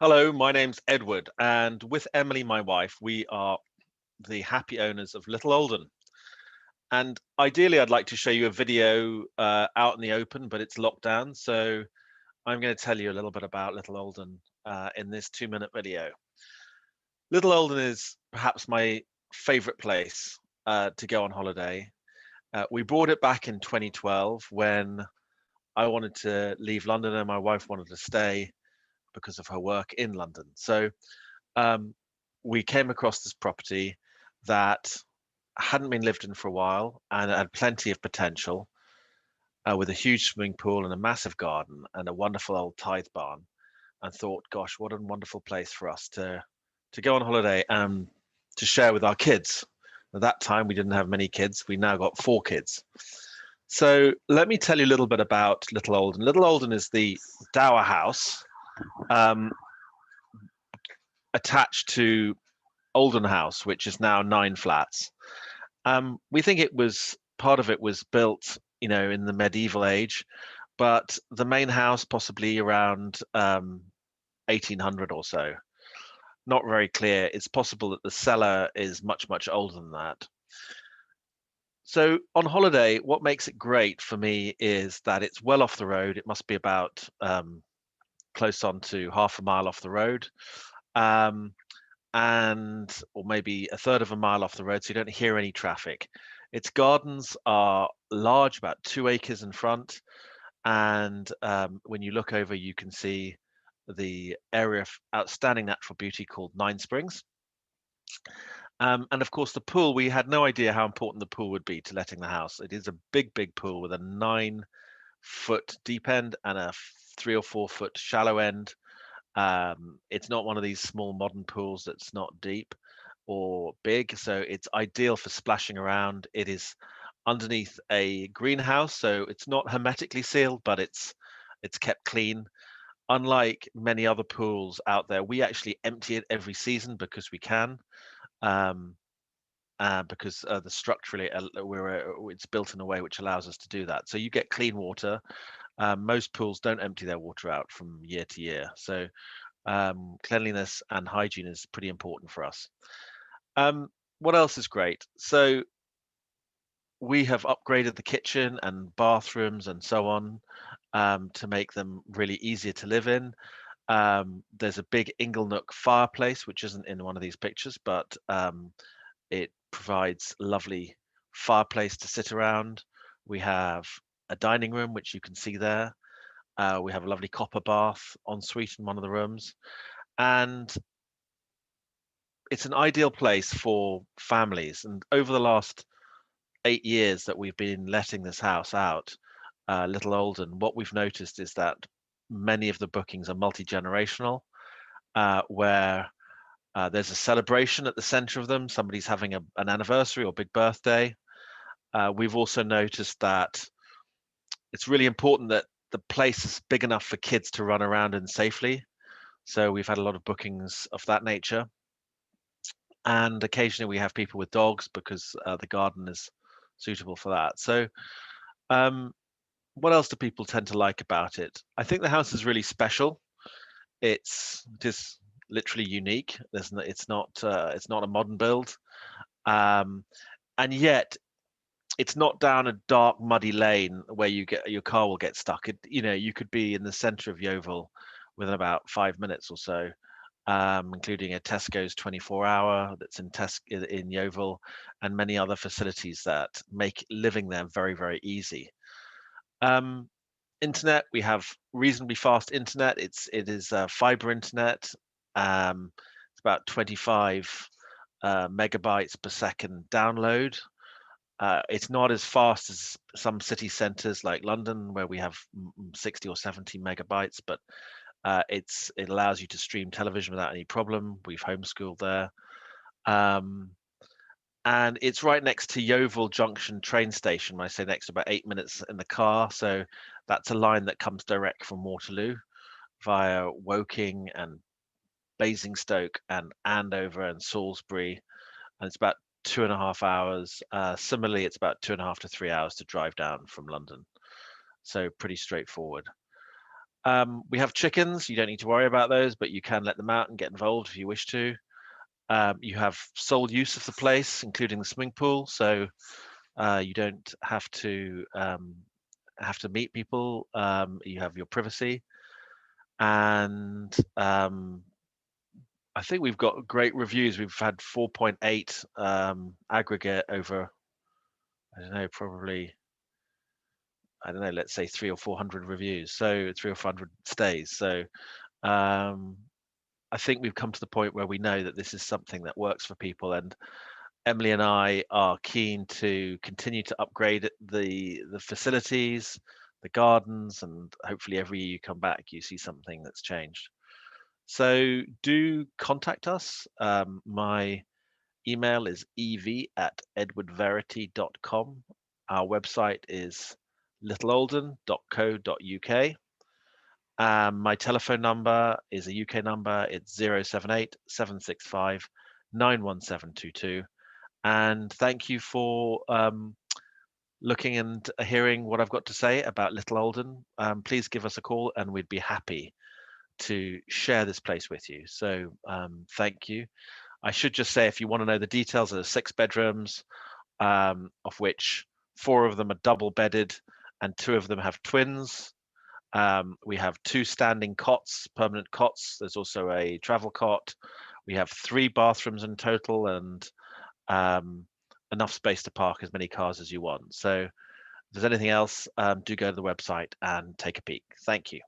Hello, my name's Edward, and with Emily, my wife, we are the happy owners of Little Alden. And ideally, I'd like to show you a video out in the open, but it's locked down. So I'm going to tell you a little bit about Little Alden in this 2-minute video. Little Alden is perhaps my favorite place to go on holiday. We brought it back in 2012 when I wanted to leave London and my wife wanted to stay because of her work in London. So um, we came across this property that hadn't been lived in for a while and it had plenty of potential with a huge swimming pool and a massive garden and a wonderful old tithe barn. And thought, gosh, what a wonderful place for us to go on holiday and to share with our kids. At that time, we didn't have many kids. We now got 4 kids. So let me tell you a little bit about Little Alden. Little Alden is the dower house um, attached to Alden House, which is now 9 flats. We think it was part of it was built, in the medieval age, but the main house possibly around 1800 or so. Not very clear. It's possible that the cellar is much, much older than that. So on holiday, what makes it great for me is that it's well off the road. It must be about close on to half a mile off the road. Um, and or maybe a third of a mile off the road, so you don't hear any traffic. Its gardens are large, about 2 acres in front, and when you look over, you can see the area of outstanding natural beauty called Nine Springs. And of course, the pool, we had no idea how important the pool would be to letting the house. It is a big, big pool with a 9-foot deep end and a 3 or 4 foot shallow end. It's not one of these small modern pools that's not deep or big, so it's ideal for splashing around. It is underneath a greenhouse, so it's not hermetically sealed, but it's kept clean. Unlike many other pools out there, we actually empty it every season because we can, um, because the structurally it's built in a way which allows us to do that. So you get clean water. Most pools don't empty their water out from year to year, so cleanliness and hygiene is pretty important for us. Um, what else is great? So we have upgraded the kitchen and bathrooms and so on to make them really easier to live in. There's a big Inglenook fireplace, which isn't in one of these pictures, but it provides a lovely fireplace to sit around. We have a dining room, which you can see there. We have a lovely copper bath ensuite in one of the rooms. And it's an ideal place for families. And over the last 8 years that we've been letting this house out, Little Alden, what we've noticed is that many of the bookings are multi-generational, where there's a celebration at the center of them. Somebody's having an anniversary or big birthday. We've also noticed that it's really important that the place is big enough for kids to run around in safely. So we've had a lot of bookings of that nature. And occasionally we have people with dogs because the garden is suitable for that. So um, what else do people tend to like about it? I think the house is really special. It is literally unique. It's not a modern build, um, and yet it's not down a dark, muddy lane where your car will get stuck. You could be in the center of Yeovil within about 5 minutes or so, including a Tesco's 24-hour that's in Yeovil, and many other facilities that make living there very, very easy. Um, Internet, we have reasonably fast internet. It is fiber internet. It's about 25 megabytes per second download. It's not as fast as some city centers like London, where we have 60 or 70 megabytes, but it allows you to stream television without any problem. We've homeschooled there. Um, and it's right next to Yeovil Junction train station. When I say next, about 8 minutes in the car. So that's a line that comes direct from Waterloo via Woking and Basingstoke and Andover and Salisbury. And it's about 2.5 hours. Similarly, it's about 2.5 to 3 hours to drive down from London. So pretty straightforward. We have chickens. You don't need to worry about those, but you can let them out and get involved if you wish to. You have sole use of the place, including the swimming pool, so you don't have to meet people. You have your privacy, and I think we've got great reviews. We've had 4.8 aggregate over, I don't know, probably, I don't know, let's say 300 or 400 reviews. So 300 or 400 stays. So um, I think we've come to the point where we know that this is something that works for people, and Emily and I are keen to continue to upgrade the facilities, the gardens, and hopefully every year you come back, you see something that's changed. So do contact us. My email is ev@edwardverity.com. Our website is littleoldham.co.uk. My telephone number is a UK number. It's 078 765 91722. And thank you for looking and hearing what I've got to say about Little Oldham. Please give us a call and we'd be happy to share this place with you. So thank you. I should just say, if you want to know the details, there are 6 bedrooms, of which 4 of them are double bedded and 2 of them have twins. We have 2 standing cots, permanent cots. There's also a travel cot. We have 3 bathrooms in total, and enough space to park as many cars as you want. So if there's anything else, do go to the website and take a peek. Thank you.